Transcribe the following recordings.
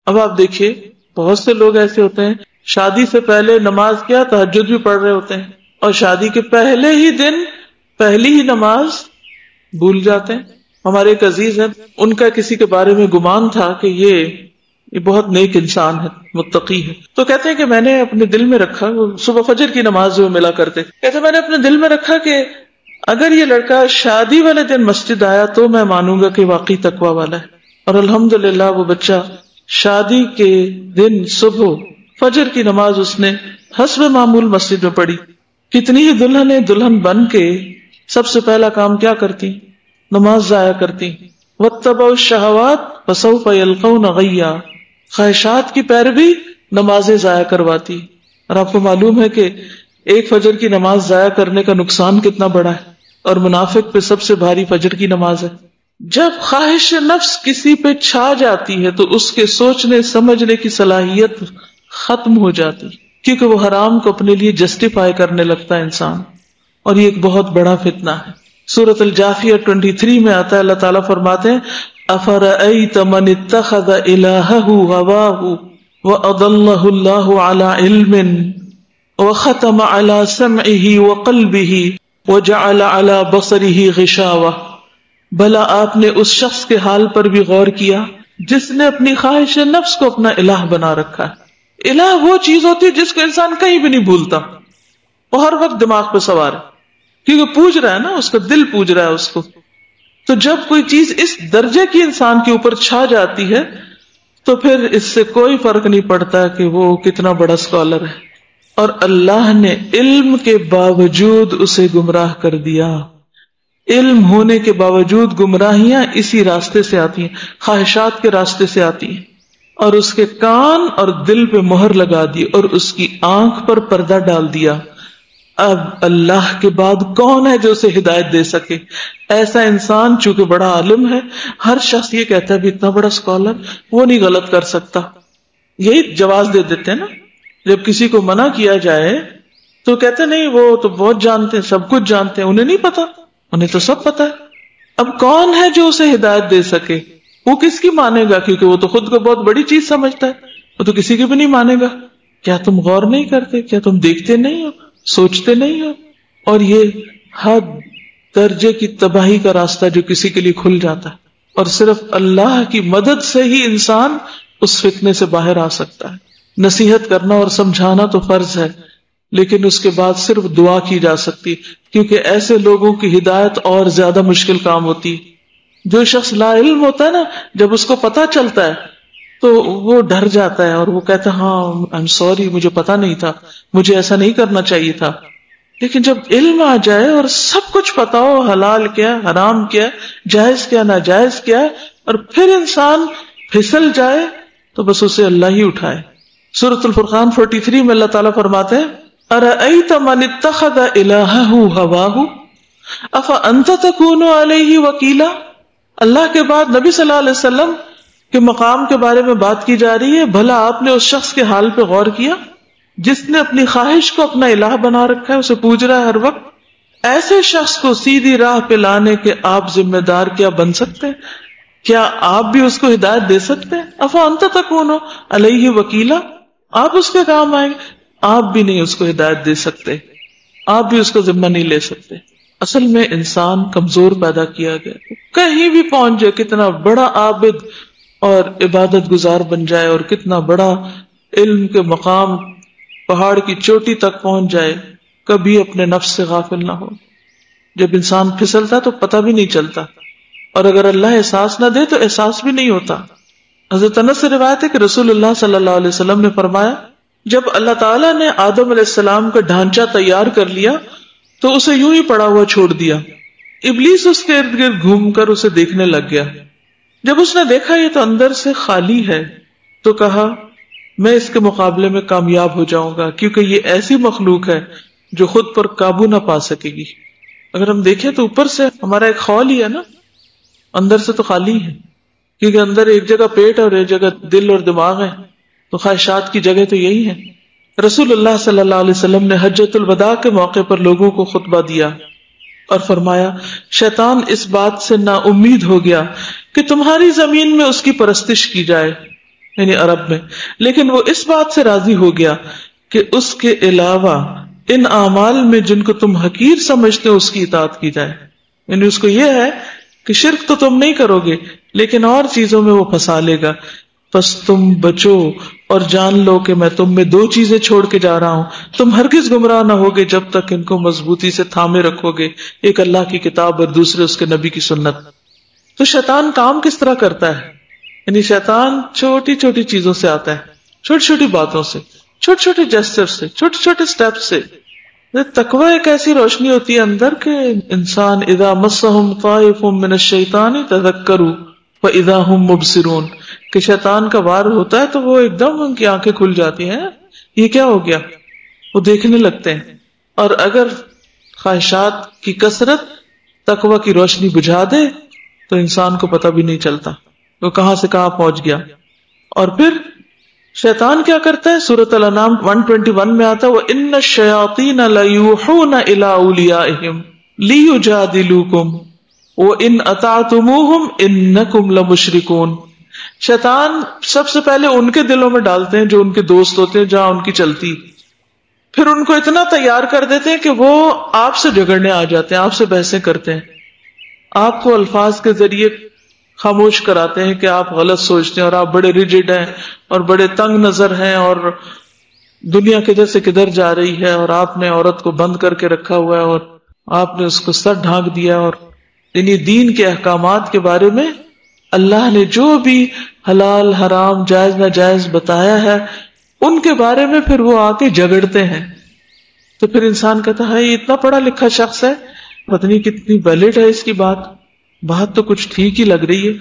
اب آپ دیکھیے بہت سے لوگ ایسے ہوتے ہیں شادی سے پہلے نماز کیا تہجد بھی پڑھ رہے ہوتے ہیں اور شادی کے پہلے ہی دن پہلی ہی نماز بھول جاتے ہیں. ہمارے ایک عزیز ہیں، ان کا کسی کے بارے میں گمان تھا کہ یہ بہت نیک انسان ہے، متقی ہے. تو کہتے ہیں کہ میں نے اپنے دل میں رکھا، وہ صبح فجر کی نماز جو ملا کرتے، کہتے میں نے اپنے دل میں رکھا کہ اگر یہ لڑکا شادی والے دن مسجد آیا تو میں مانوں گا کہ واقعی تقوی والا ہے. اور الحمدللہ وہ بچہ شادی کے دن صبح فجر کی نماز اس نے حسب معمول مسجد میں پڑھی. کتنی ہی دلہن بن کے سب سے پہلا کام کیا کرتی؟ نماز ضائع کرتی. واتبعوا الشہوات فسوف یلقون غیا، خواہشات کی پیروی نمازیں ضائع کرواتی. اور آپ کو معلوم ہے کہ ایک فجر کی نماز ضائع کرنے کا نقصان کتنا بڑا ہے، اور منافق پہ سب سے بھاری فجر کی نماز ہے. جب خواہش نفس کسی پہ چھا جاتی ہے تو اس کے سوچنے سمجھنے کی صلاحیت ختم ہو جاتی، کیونکہ وہ حرام کو اپنے لیے جسٹیفائی کرنے لگتا ہے انسان. اور یہ ایک بہت بڑا فتنہ ہے. سورۃ الجاثیہ 23 میں آتا ہے، اللہ تعالیٰ فرماتے ہیں افرأیت من اتخذ الہہ ہواہ وأضلہ اللہ علی علم وختم علی سمعہ وقلبہ وجعل علی بصرہ غشاوہ. بھلا آپ نے اس شخص کے حال پر بھی غور کیا جس نے اپنی خواہش نفس کو اپنا الہ بنا رکھا ہے. الہ وہ چیز ہوتی ہے جس کو انسان کہیں بھی نہیں بھولتا، وہ ہر وقت دماغ پہ سوار ہے، کیونکہ پوج رہا ہے نا، اس کا دل پوج رہا ہے اس کو. تو جب کوئی چیز اس درجے کی انسان کے اوپر چھا جاتی ہے تو پھر اس سے کوئی فرق نہیں پڑتا کہ وہ کتنا بڑا اسکالر ہے. اور اللہ نے علم کے باوجود اسے گمراہ کر دیا. علم ہونے کے باوجود گمراہیاں اسی راستے سے آتی ہیں، خواہشات کے راستے سے آتی ہیں. اور اس کے کان اور دل پہ مہر لگا دی اور اس کی آنکھ پر پردہ ڈال دیا. اب اللہ کے بعد کون ہے جو اسے ہدایت دے سکے؟ ایسا انسان چونکہ بڑا عالم ہے، ہر شخص یہ کہتا ہے بھی اتنا بڑا اسکالر، وہ نہیں غلط کر سکتا. یہی جواز دے دیتے ہیں نا، جب کسی کو منع کیا جائے تو کہتے نہیں وہ تو بہت جانتے ہیں، سب کچھ جانتے ہیں، انہیں نہیں پتا، انہیں تو سب پتا ہے. اب کون ہے جو اسے ہدایت دے سکے؟ وہ کس کی مانے گا؟ کیونکہ وہ تو خود کو بہت بڑی چیز سمجھتا ہے، وہ تو کسی کی بھی نہیں مانے گا. کیا تم غور نہیں کرتے؟ کیا تم دیکھتے نہیں ہو؟ سوچتے نہیں ہو؟ اور یہ حد درجے کی تباہی کا راستہ جو کسی کے لیے کھل جاتا ہے. اور صرف اللہ کی مدد سے ہی انسان اس فتنے سے باہر آ سکتا ہے. نصیحت کرنا اور سمجھانا تو فرض ہے، لیکن اس کے بعد صرف دعا کی جا سکتی، کیونکہ ایسے لوگوں کی ہدایت اور زیادہ مشکل کام ہوتی. جو شخص لا علم ہوتا ہے نا، جب اس کو پتا چلتا ہے تو وہ ڈر جاتا ہے اور وہ کہتا ہے ہاں I'm sorry، مجھے پتا نہیں تھا، مجھے ایسا نہیں کرنا چاہیے تھا. لیکن جب علم آ جائے اور سب کچھ پتا ہو، حلال کیا، حرام کیا، جائز کیا، ناجائز کیا، اور پھر انسان پھسل جائے تو بس اسے اللہ ہی اٹھائے. سورۃ الفرقان 43 میں اللہ تعالیٰ فرماتے ہیں ارأیت من اتخذ الہہ ہواہ افانت تکون علیہ وکیلا. اللہ کے بعد نبی صلی اللہ علیہ وسلم کے مقام کے بارے میں بات کی جا رہی ہے. بھلا آپ نے اس شخص کے حال پہ غور کیا جس نے اپنی خواہش کو اپنا الہ بنا رکھا ہے، اسے پوج رہا ہے ہر وقت. ایسے شخص کو سیدھی راہ پہ لانے کے آپ ذمہ دار کیا بن سکتے ہیں؟ کیا آپ بھی اس کو ہدایت دے سکتے ہیں؟ افانت تکون علیہ وکیلا، آپ اس کے کام آئیں گے؟ آپ بھی نہیں اس کو ہدایت دے سکتے، آپ بھی اس کو ذمہ نہیں لے سکتے. اصل میں انسان کمزور پیدا کیا گیا، کہیں بھی پہنچ جائے، کتنا بڑا عابد اور عبادت گزار بن جائے اور کتنا بڑا علم کے مقام پہاڑ کی چوٹی تک پہنچ جائے، کبھی اپنے نفس سے غافل نہ ہو. جب انسان پھسلتا تو پتہ بھی نہیں چلتا، اور اگر اللہ احساس نہ دے تو احساس بھی نہیں ہوتا. حضرت انس سے روایت ہے کہ رسول اللہ صلی اللہ علیہ وسلم نے فرمایا جب اللہ تعالیٰ نے آدم علیہ السلام کا ڈھانچہ تیار کر لیا تو اسے یوں ہی پڑا ہوا چھوڑ دیا. ابلیس اس کے ارد گرد گھوم کر اسے دیکھنے لگ گیا. جب اس نے دیکھا یہ تو اندر سے خالی ہے تو کہا میں اس کے مقابلے میں کامیاب ہو جاؤں گا، کیونکہ یہ ایسی مخلوق ہے جو خود پر قابو نہ پا سکے گی. اگر ہم دیکھیں تو اوپر سے ہمارا ایک خول ہی ہے نا، اندر سے تو خالی ہے، کیونکہ اندر ایک جگہ پیٹ اور ایک جگہ دل اور دماغ ہے، تو خواہشات کی جگہ تو یہی ہے. رسول اللہ صلی اللہ علیہ وسلم نے حجۃ الوداع کے موقع پر لوگوں کو خطبہ دیا اور فرمایا شیطان اس بات سے نا امید ہو گیا کہ تمہاری زمین میں اس کی پرستش کی جائے، یعنی عرب میں، لیکن وہ اس بات سے راضی ہو گیا کہ اس کے علاوہ ان اعمال میں جن کو تم حقیر سمجھتے ہو اس کی اطاعت کی جائے. یعنی اس کو یہ ہے کہ شرک تو تم نہیں کرو گے لیکن اور چیزوں میں وہ پھنسا لے گا. پس تم بچو اور جان لو کہ میں تم میں 2 چیزیں چھوڑ کے جا رہا ہوں، تم ہرگز گمراہ نہ ہوگے جب تک ان کو مضبوطی سے تھامے رکھو گے، ایک اللہ کی کتاب اور دوسرے اس کے نبی کی سنت. تو شیطان کام کس طرح کرتا ہے؟ یعنی شیطان چھوٹی چھوٹی چیزوں سے آتا ہے، چھوٹی چھوٹی باتوں سے، چھوٹے چھوٹے جسچر سے، چھوٹے چھوٹے سٹیپ سے. تقوی ایک ایسی روشنی ہوتی ہے اندر کہ انسان اذا مسہم طائف من الشیطان تذکروا فاذا هم مبصرون، کہ شیطان کا وار ہوتا ہے تو وہ ایک دم ان کی آنکھیں کھل جاتی ہیں، یہ کیا ہو گیا، وہ دیکھنے لگتے ہیں. اور اگر خواہشات کی کثرت تقوی کی روشنی بجھا دے تو انسان کو پتہ بھی نہیں چلتا وہ کہاں سے کہاں پہنچ گیا. اور پھر شیطان کیا کرتا ہے؟ سورۃ الانعام 121 میں آتا ہے وَإِنَّ الشَّيَاطِينَ لَيُوحُونَ إِلَىٰ أَوْلِيَائِهِمْ لِيُجَادِلُوكُمْ وَإِنْ أَطَعْتُمُوهُمْ إِنَّكُمْ لَمُشْرِكُونَ. شیطان سب سے پہلے ان کے دلوں میں ڈالتے ہیں جو ان کے دوست ہوتے ہیں، جہاں ان کی چلتی، پھر ان کو اتنا تیار کر دیتے ہیں کہ وہ آپ سے جھگڑنے آ جاتے ہیں، آپ سے بحثیں کرتے ہیں، آپ کو الفاظ کے ذریعے خاموش کراتے ہیں کہ آپ غلط سوچتے ہیں اور آپ بڑے ریجڈ ہیں اور بڑے تنگ نظر ہیں اور دنیا کدھر سے کدھر جا رہی ہے اور آپ نے عورت کو بند کر کے رکھا ہوا ہے اور آپ نے اس کو سر ڈھانک دیا. اور یعنی دین کے احکامات کے بارے میں اللہ نے جو بھی حلال حرام جائز ناجائز بتایا ہے ان کے بارے میں پھر وہ آ کے جھگڑتے ہیں. تو پھر انسان کہتا ہے یہ اتنا پڑھا لکھا شخص ہے، پتہ نہیں کتنی ویلڈ ہے اس کی بات تو کچھ ٹھیک ہی لگ رہی ہے.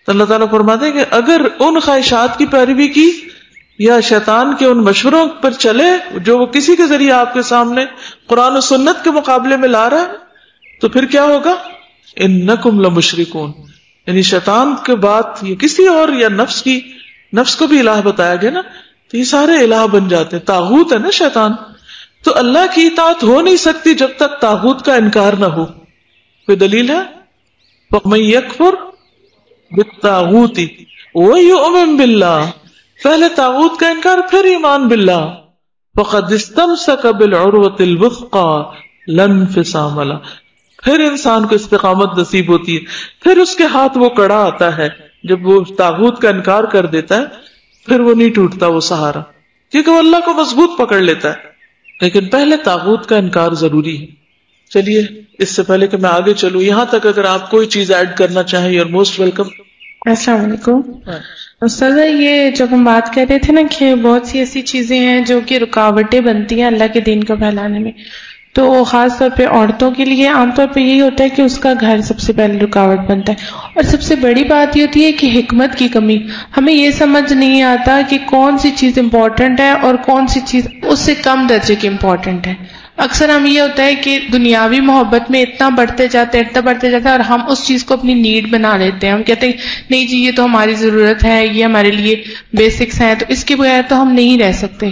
تو اللہ تعالیٰ فرماتے ہیں کہ اگر ان خواہشات کی پیروی کی یا شیطان کے ان مشوروں پر چلے جو وہ کسی کے ذریعے آپ کے سامنے قرآن و سنت کے مقابلے میں لا رہا ہے، تو پھر کیا ہوگا؟ انکم لمشرکون. یعنی شیطان کے بعد یہ کسی اور یا نفس کو بھی الہ بتایا گیا نا، تو یہ سارے الہ بن جاتے ہیں. طاغوت ہے نا شیطان، تو اللہ کی اطاعت ہو نہیں سکتی جب تک طاغوت کا انکار نہ ہو. کوئی دلیل ہے؟ فَمَن يَكْفُرْ بِالطَّاغُوتِ وَيُؤْمِن بِاللَّهِ، پہلے طاغوت کا انکار پھر ایمان باللہ. فَقَدِ اسْتَمْسَكَ بِالْعُرْوَةِ الْوُثْقَىٰ لَا انفصام لَهَا، پھر انسان کو استقامت نصیب ہوتی ہے، پھر اس کے ہاتھ وہ کڑا آتا ہے جب وہ طاغوت کا انکار کر دیتا ہے، پھر وہ نہیں ٹوٹتا وہ سہارا، کیونکہ وہ اللہ کو مضبوط پکڑ لیتا ہے. لیکن پہلے طاغوت کا انکار ضروری ہے. چلیے اس سے پہلے کہ میں آگے چلوں، یہاں تک اگر آپ کوئی چیز ایڈ کرنا چاہیں، یو آر موسٹ ویلکم. السلام علیکم. استاذہ، یہ جب ہم بات کر رہے تھے نا کہ بہت سی ایسی چیزیں ہیں جو کہ رکاوٹیں بنتی ہیں اللہ کے دین کو پھیلانے میں، تو خاص طور پہ عورتوں کے لیے عام طور پہ یہی ہوتا ہے کہ اس کا گھر سب سے پہلے رکاوٹ بنتا ہے. اور سب سے بڑی بات یہ ہوتی ہے کہ حکمت کی کمی. ہمیں یہ سمجھ نہیں آتا کہ کون سی چیز امپورٹنٹ ہے اور کون سی چیز اس سے کم درجے کی امپورٹنٹ ہے. اکثر ہم یہ ہوتا ہے کہ دنیاوی محبت میں اتنا بڑھتے جاتے ہیں اور ہم اس چیز کو اپنی نیڈ بنا لیتے ہیں. ہم کہتے ہیں نہیں جی یہ تو ہماری ضرورت ہے، یہ ہمارے لیے بیسکس ہیں، تو اس کے بغیر تو ہم نہیں رہ سکتے.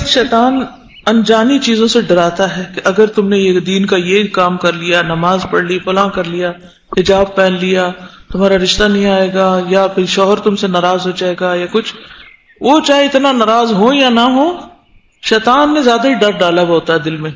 شیطان انجانی چیزوں سے ڈراتا ہے کہ اگر تم نے یہ دین کا یہ کام کر لیا، نماز پڑھ لی، فلاں کر لیا، حجاب پہن لیا، تمہارا رشتہ نہیں آئے گا، یا پھر شوہر تم سے ناراض ہو جائے گا یا کچھ. وہ چاہے اتنا ناراض ہو یا نہ ہو، شیطان نے زیادہ ہی ڈر ڈالا ہوا ہوتا ہے دل میں.